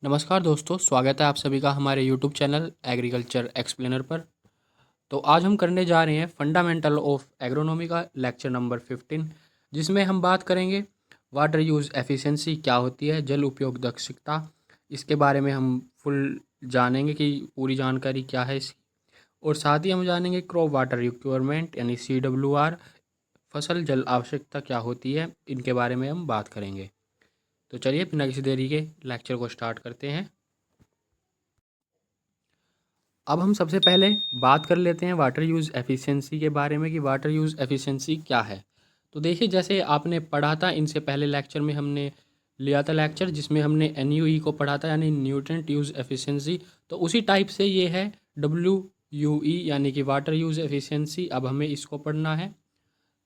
नमस्कार दोस्तों, स्वागत है आप सभी का हमारे यूट्यूब चैनल एग्रीकल्चर एक्सप्लेनर पर। तो आज हम करने जा रहे हैं फंडामेंटल ऑफ एग्रोनॉमी का लेक्चर नंबर 15, जिसमें हम बात करेंगे वाटर यूज़ एफिशिएंसी क्या होती है, जल उपयोग दक्षता। इसके बारे में हम फुल जानेंगे कि पूरी जानकारी क्या है इसकी। और साथ ही हम जानेंगे क्रॉप वाटर रिक्वायरमेंट यानी CWR, फसल जल आवश्यकता क्या होती है, इनके बारे में हम बात करेंगे। तो चलिए बिना किसी देरी के लेक्चर को स्टार्ट करते हैं। अब हम सबसे पहले बात कर लेते हैं वाटर यूज़ एफिशिएंसी के बारे में कि वाटर यूज़ एफिशिएंसी क्या है। तो देखिए, जैसे आपने पढ़ा था, इनसे पहले लेक्चर में हमने लिया था लेक्चर जिसमें हमने NUE को पढ़ा था यानी न्यूट्रिएंट यूज़ एफिशिएंसी। तो उसी टाइप से ये है WUE यानी कि वाटर यूज़ एफिशिएंसी। अब हमें इसको पढ़ना है,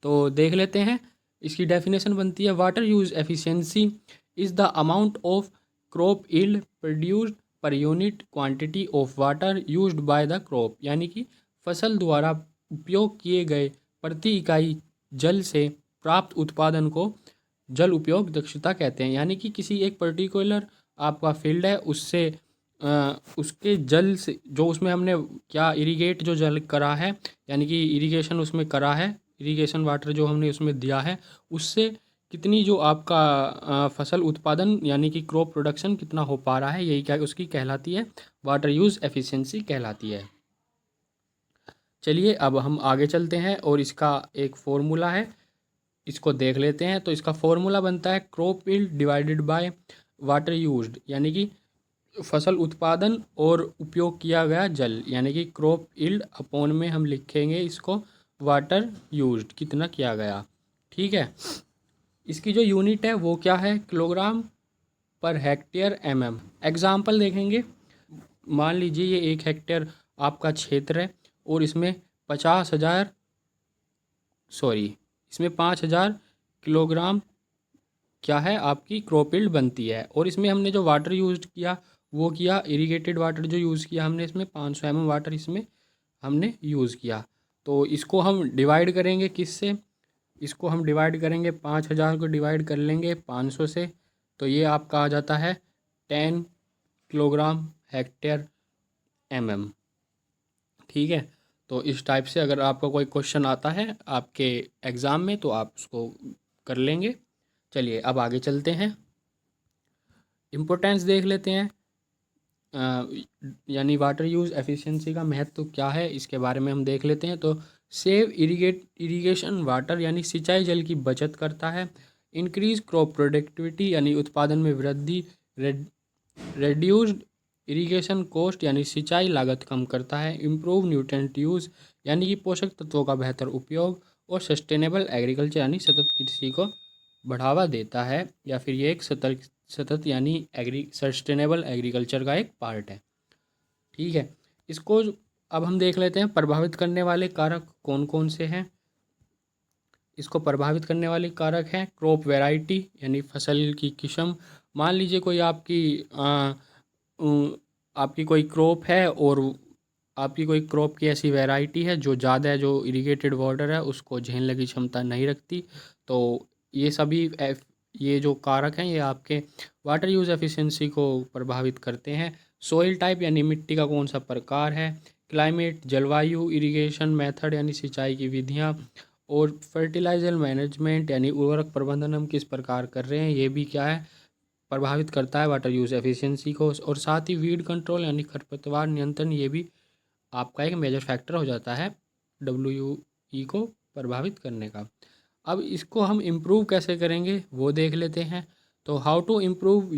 तो देख लेते हैं। इसकी डेफिनेशन बनती है water use efficiency is the amount of crop yield produced per unit quantity of water used by the crop, यानी कि फसल द्वारा उपयोग किए गए प्रति इकाई जल से प्राप्त उत्पादन को जल उपयोग दक्षता कहते हैं। यानी कि किसी एक पर्टिकुलर आपका फील्ड है, उससे उसके जल से जो उसमें हमने क्या इरिगेट जो जल करा है, यानी कि इरिगेशन उसमें करा है, इरिगेशन वाटर जो हमने उसमें दिया है, उससे कितनी जो आपका फसल उत्पादन यानी कि क्रॉप प्रोडक्शन कितना हो पा रहा है, यही क्या उसकी कहलाती है, वाटर यूज़ एफिशिएंसी कहलाती है। चलिए अब हम आगे चलते हैं और इसका एक फॉर्मूला है, इसको देख लेते हैं। तो इसका फॉर्मूला बनता है crop yield divided by water used, यानी कि फसल उत्पादन और उपयोग किया गया जल, यानी कि क्रॉप यील्ड अपॉन में हम लिखेंगे इसको वाटर यूज्ड, कितना किया गया। ठीक है, इसकी जो यूनिट है वो क्या है, kilogram per hectare MM। Example देखेंगे, मान लीजिए ये 1 हेक्टेयर आपका क्षेत्र है और इसमें 50,000 सॉरी इसमें 5,000 किलोग्राम क्या है आपकी क्रॉप यील्ड बनती है। और इसमें हमने जो वाटर यूज़ किया वो किया इरिगेटेड वाटर जो यूज़ किया हमने, इसमें 500 mm वाटर इसमें हमने यूज़ किया। तो इसको हम डिवाइड करेंगे किससे, इसको हम डिवाइड करेंगे 5,000 को डिवाइड कर लेंगे 500 से, तो ये आपका आ जाता है 10 किलोग्राम हेक्टेयर MM। ठीक है, तो इस टाइप से अगर आपका कोई क्वेश्चन आता है आपके एग्ज़ाम में तो आप उसको कर लेंगे। चलिए अब आगे चलते हैं, इम्पोर्टेंस देख लेते हैं। यानी वाटर यूज़ एफिशिएंसी का महत्व क्या है, इसके बारे में हम देख लेते हैं। तो सेव इरिगेशन वाटर यानी सिंचाई जल की बचत करता है। इंक्रीज क्रॉप प्रोडक्टिविटी यानी उत्पादन में वृद्धि। रेड्यूस्ड इरिगेशन कॉस्ट यानी सिंचाई लागत कम करता है। इम्प्रूव न्यूट्रिएंट यूज़ यानी कि पोषक तत्वों का बेहतर उपयोग। और सस्टेनेबल एग्रीकल्चर यानी सतत कृषि को बढ़ावा देता है, या फिर ये एक सतत यानी सस्टेनेबल एग्रीकल्चर का एक पार्ट है। ठीक है, इसको अब हम देख लेते हैं प्रभावित करने वाले कारक कौन कौन से हैं। इसको प्रभावित करने वाले कारक हैं क्रॉप वैरायटी यानी फसल की किस्म। मान लीजिए कोई आपकी कोई क्रॉप है और आपकी कोई क्रॉप की ऐसी वैरायटी है जो ज़्यादा है, जो इरिगेटेड वाटर है उसको झेलने की क्षमता नहीं रखती। तो ये सभी ये जो कारक हैं ये आपके वाटर यूज़ एफिशिएंसी को प्रभावित करते हैं। सोइल टाइप यानी मिट्टी का कौन सा प्रकार है। क्लाइमेट जलवायु, इरिगेशन मेथड यानी सिंचाई की विधियाँ, और फर्टिलाइजर मैनेजमेंट यानी उर्वरक प्रबंधन हम किस प्रकार कर रहे हैं, ये भी क्या है, प्रभावित करता है वाटर यूज़ एफिशिएंसी को। और साथ ही वीड कंट्रोल यानी खरपतवार नियंत्रण, ये भी आपका एक मेजर फैक्टर हो जाता है WUE को प्रभावित करने का। अब इसको हम इम्प्रूव कैसे करेंगे वो देख लेते हैं। तो हाउ टू इम्प्रूव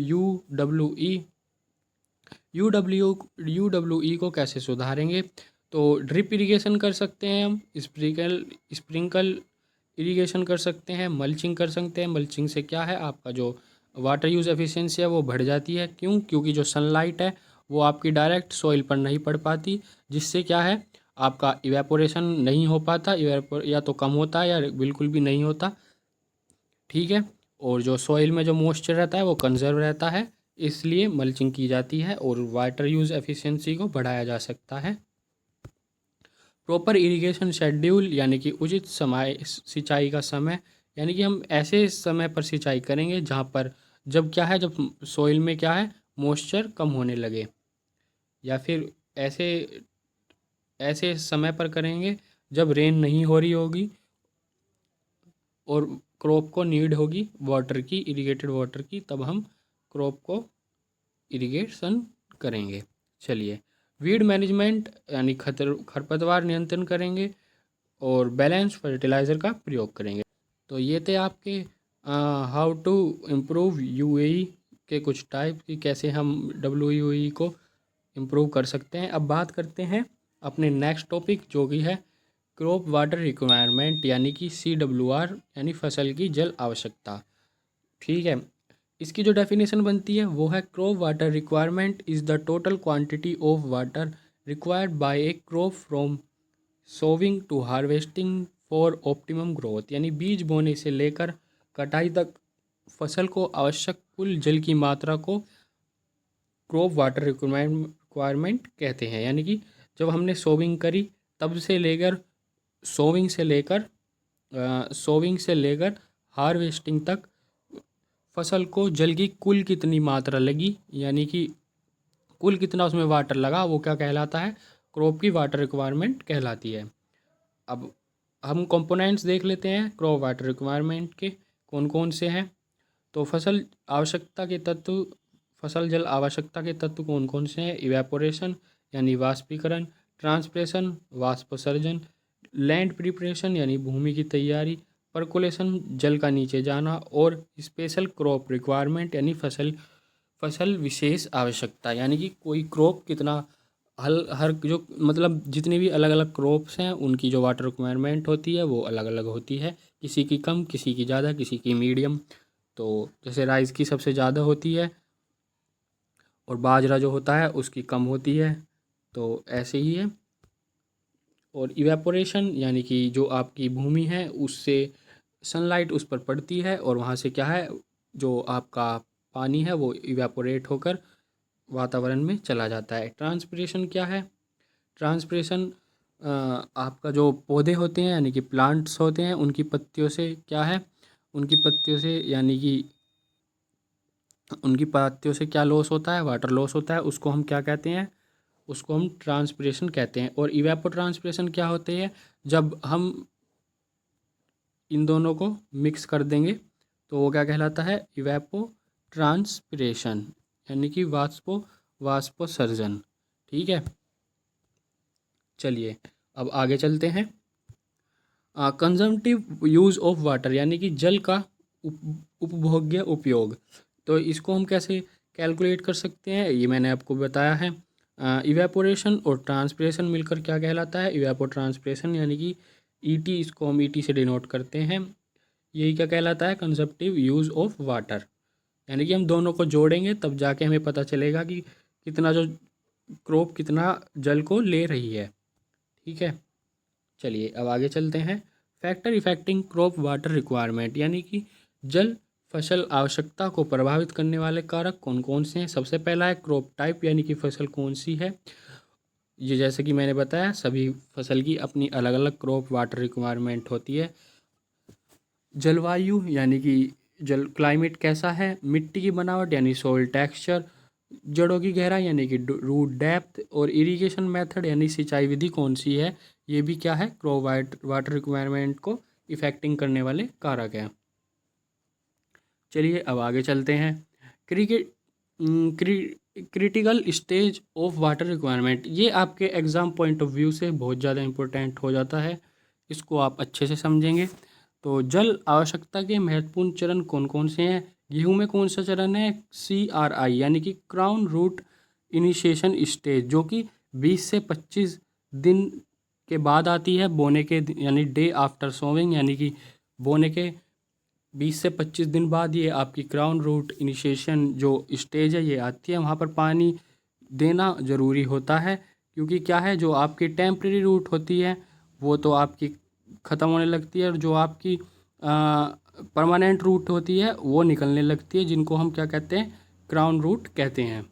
UWE को कैसे सुधारेंगे। तो ड्रिप इरिगेशन कर सकते हैं हम, स्प्रिंकल इरिगेशन कर सकते हैं, मल्चिंग कर सकते हैं। मल्चिंग से क्या है, आपका जो वाटर यूज़ एफिशिएंसी है वो बढ़ जाती है। क्यों, क्योंकि जो सनलाइट है वो आपकी डायरेक्ट सॉइल पर नहीं पड़ पाती, जिससे क्या है आपका इवेपोरेशन नहीं हो पाता, या तो कम होता है या बिल्कुल भी नहीं होता। ठीक है, और जो सॉइल में जो मॉइस्चर रहता है वो कंजर्व रहता है, इसलिए मल्चिंग की जाती है और वाटर यूज़ एफिशिएंसी को बढ़ाया जा सकता है। प्रॉपर इरिगेशन शेड्यूल यानी कि उचित समय सिंचाई का समय, यानी कि हम ऐसे समय पर सिंचाई करेंगे जहाँ पर जब क्या है, जब सॉइल में क्या है मॉइस्चर कम होने लगे, या फिर ऐसे ऐसे समय पर करेंगे जब रेन नहीं हो रही होगी और क्रॉप को नीड होगी वाटर की, इरिगेटेड वाटर की, तब हम क्रॉप को इरिगेशन करेंगे। चलिए, वीड मैनेजमेंट यानी खरपतवार नियंत्रण करेंगे और बैलेंस फर्टिलाइज़र का प्रयोग करेंगे। तो ये थे आपके हाउ टू इम्प्रूव यूएई के कुछ टाइप की, कैसे हम डब्ल्यूयूई को इम्प्रूव कर सकते हैं। अब बात करते हैं अपने नेक्स्ट टॉपिक, जो कि है क्रॉप वाटर रिक्वायरमेंट यानी कि CWR यानी फसल की जल आवश्यकता। ठीक है, इसकी जो डेफिनेशन बनती है वो है crop water requirement is the total quantity of water required by a crop from sowing to harvesting for optimum growth. यानी बीज बोने से लेकर कटाई तक फसल को आवश्यक कुल जल की मात्रा को क्रॉप वाटर रिक्वायरमेंट कहते हैं। यानी कि जब हमने सोविंग करी तब से लेकर सोविंग से लेकर हार्वेस्टिंग तक फसल को जल की कुल कितनी मात्रा लगी, यानी कि कुल कितना उसमें वाटर लगा, वो क्या कहलाता है, क्रॉप की वाटर रिक्वायरमेंट कहलाती है। अब हम कंपोनेंट्स देख लेते हैं क्रॉप वाटर रिक्वायरमेंट के कौन कौन से हैं। तो फसल जल आवश्यकता के तत्व कौन कौन से हैं? इवेपोरेशन यानी वाष्पीकरण, ट्रांसप्रेशन वाष्पसर्जन, लैंड प्रिपरेशन यानी भूमि की तैयारी, परकोलेशन जल का नीचे जाना, और स्पेशल क्रॉप रिक्वायरमेंट यानी फसल विशेष आवश्यकता, यानी कि कोई क्रॉप कितना हर जो मतलब जितनी भी अलग अलग क्रॉप्स हैं उनकी जो वाटर रिक्वायरमेंट होती है वो अलग अलग होती है, किसी की कम, किसी की ज़्यादा, किसी की मीडियम। तो जैसे राइस की सबसे ज़्यादा होती है और बाजरा जो होता है उसकी कम होती है, तो ऐसे ही है। और इवेपोरेशन यानी कि जो आपकी भूमि है उससे सनलाइट उस पर पड़ती है और वहाँ से क्या है, जो आपका पानी है वो इवेपोरेट होकर वातावरण में चला जाता है। ट्रांसपिरेशन क्या है? ट्रांसपिरेशन आपका जो पौधे होते हैं यानी कि प्लांट्स होते हैं उनकी पत्तियों से क्या है, उनकी पत्तियों से यानी कि उनकी पत्तियों से क्या लॉस होता है, वाटर लॉस होता है, उसको हम क्या कहते हैं, उसको हम ट्रांसपिरेशन कहते हैं। और इवेपो ट्रांसपिरेशन क्या होते हैं, जब हम इन दोनों को मिक्स कर देंगे तो वो क्या कहलाता है, इवेपो ट्रांसपिरेशन यानी कि वाष्पोत्सर्जन। ठीक है, चलिए अब आगे चलते हैं। कंजम्पटिव यूज़ ऑफ वाटर यानी कि जल का उपभोग्य उपयोग। तो इसको हम कैसे कैलकुलेट कर सकते हैं, ये मैंने आपको बताया है। इवेपोरेशन और ट्रांसपिरेशन मिलकर क्या कहलाता है, इवेपो ट्रांसपिरेशन, यानी कि ईटी, इसको हम ईटी से डिनोट करते हैं। यही क्या कहलाता है, कंजम्पटिव यूज़ ऑफ वाटर। यानी कि हम दोनों को जोड़ेंगे तब जाके हमें पता चलेगा कि कितना जो क्रॉप कितना जल को ले रही है। ठीक है, चलिए अब आगे चलते हैं। Factor affecting crop water requirement, यानी कि जल फसल आवश्यकता को प्रभावित करने वाले कारक कौन कौन से हैं। सबसे पहला है क्रॉप टाइप, यानी कि फसल कौन सी है। ये जैसे कि मैंने बताया सभी फसल की अपनी अलग अलग क्रॉप वाटर रिक्वायरमेंट होती है। जलवायु यानी कि क्लाइमेट कैसा है। मिट्टी की बनावट यानी सॉइल टेक्सचर। जड़ों की गहराई यानी कि रूट डेप्थ। और इरिगेशन मेथड यानी सिंचाई विधि कौन सी है, ये भी क्या है, क्रॉप वाटर रिक्वायरमेंट को इफेक्टिंग करने वाले कारक हैं। चलिए अब आगे चलते हैं। Critical stage of water requirement, ये आपके एग्ज़ाम पॉइंट ऑफ व्यू से बहुत ज़्यादा इम्पोर्टेंट हो जाता है, इसको आप अच्छे से समझेंगे। तो जल आवश्यकता के महत्वपूर्ण चरण कौन कौन से हैं। गेहूं में कौन सा चरण है, CRI यानी कि क्राउन रूट इनिशिएशन स्टेज, जो कि 20 से 25 दिन के बाद आती है, बोने के यानी डे आफ्टर सोविंग, यानी कि बोने के 20 से 25 दिन बाद ये आपकी क्राउन रूट इनिशिएशन जो स्टेज है ये आती है। वहाँ पर पानी देना ज़रूरी होता है, क्योंकि क्या है, जो आपकी टेम्प्रेरी रूट होती है वो तो आपकी ख़त्म होने लगती है, और जो आपकी परमानेंट रूट होती है वो निकलने लगती है, जिनको हम क्या कहते हैं, क्राउन रूट कहते हैं।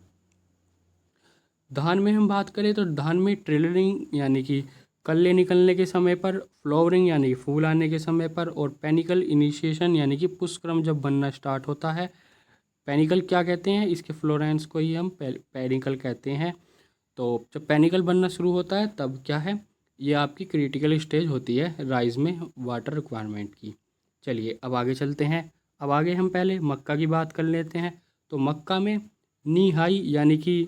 धान में हम बात करें तो धान में ट्रेलरिंग यानी कि कल्ले निकलने के समय पर, फ्लावरिंग यानी कि फूल आने के समय पर, और पेनिकल इनिशिएशन यानी कि पुष्पक्रम जब बनना स्टार्ट होता है, पेनिकल क्या कहते हैं, इसके फ्लोरेंस को ही हम पेनिकल कहते हैं। तो जब पेनिकल बनना शुरू होता है तब क्या है, ये आपकी क्रिटिकल स्टेज होती है राइस में वाटर रिक्वायरमेंट की। चलिए अब आगे चलते हैं। अब आगे हम पहले मक्का की बात कर लेते हैं। तो मक्का में नी हाई यानी कि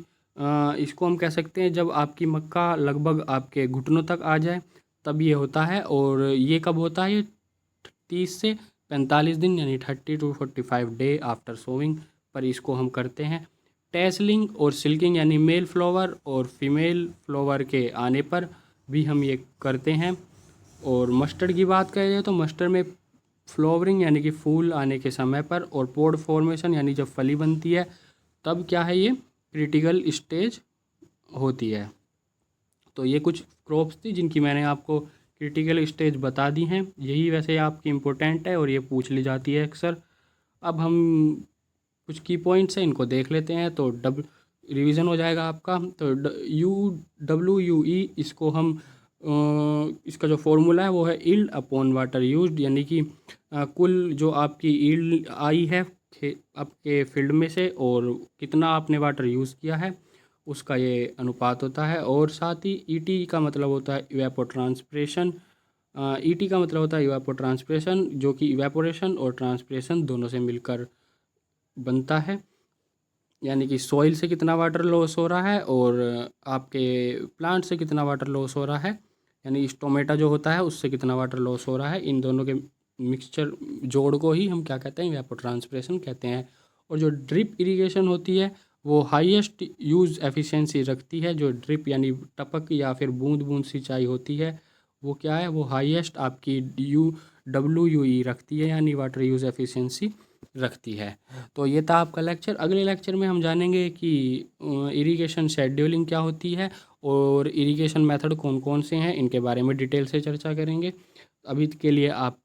इसको हम कह सकते हैं जब आपकी मक्का लगभग आपके घुटनों तक आ जाए तब ये होता है। और ये कब होता है, 30 से 45 दिन यानी 30 to 45 डे आफ्टर सोविंग पर इसको हम करते हैं। टेसलिंग और सिल्किंग यानी मेल फ्लावर और फीमेल फ्लावर के आने पर भी हम ये करते हैं। और मस्टर्ड की बात करें तो मस्टर्ड में फ्लावरिंग यानी कि फूल आने के समय पर और पोड फॉर्मेशन यानी जब फली बनती है तब क्या है, ये क्रिटिकल स्टेज होती है। तो ये कुछ क्रॉप्स थी जिनकी मैंने आपको क्रिटिकल स्टेज बता दी हैं। यही वैसे आपकी इम्पोर्टेंट है और ये पूछ ली जाती है अक्सर। अब हम कुछ की पॉइंट्स हैं, इनको देख लेते हैं तो रिवीजन हो जाएगा आपका। तो WUE इसको हम इसका जो फॉर्मूला है वो है ईल्ड अपॉन वाटर यूज्ड, यानी कि कुल जो आपकी ईल्ड आई है आपके फील्ड में से और कितना आपने वाटर यूज़ किया है उसका ये अनुपात होता है। और साथ ही ET का मतलब होता है इवेपोट्रांसपिरेशन। ET का मतलब होता है इवेपोट्रांसपिरेशन, जो कि इवेपोरेशन और ट्रांसपिरेशन दोनों से मिलकर बनता है। यानी कि सॉइल से कितना वाटर लॉस हो रहा है और आपके प्लांट से कितना वाटर लॉस हो रहा है, यानी स्टोमेटा जो होता है उससे कितना वाटर लॉस हो रहा है, इन दोनों के मिक्सचर जोड़ को ही हम क्या कहते हैं, इवेपोट्रांसपिरेशन कहते हैं। और जो ड्रिप इरिगेशन होती है वो हाईएस्ट यूज़ एफिशिएंसी रखती है। जो ड्रिप यानी टपक या फिर बूंद बूंद सिंचाई होती है वो क्या है, वो हाईएस्ट आपकी WUE रखती है, यानी वाटर यूज़ एफिशिएंसी रखती है। तो ये था आपका लेक्चर। अगले लेक्चर में हम जानेंगे कि इरिगेशन शेड्यूलिंग क्या होती है और इरिगेशन मेथड कौन कौन से हैं, इनके बारे में डिटेल से चर्चा करेंगे। अभी के लिए आप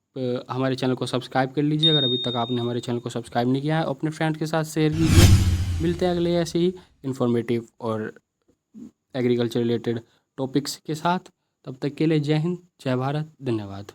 हमारे चैनल को सब्सक्राइब कर लीजिए अगर अभी तक आपने हमारे चैनल को सब्सक्राइब नहीं किया है, अपने फ्रेंड्स के साथ शेयर कीजिए। मिलते हैं अगले ऐसे ही इन्फॉर्मेटिव और एग्रीकल्चर रिलेटेड टॉपिक्स के साथ। तब तक के लिए जय हिंद, जय भारत, धन्यवाद।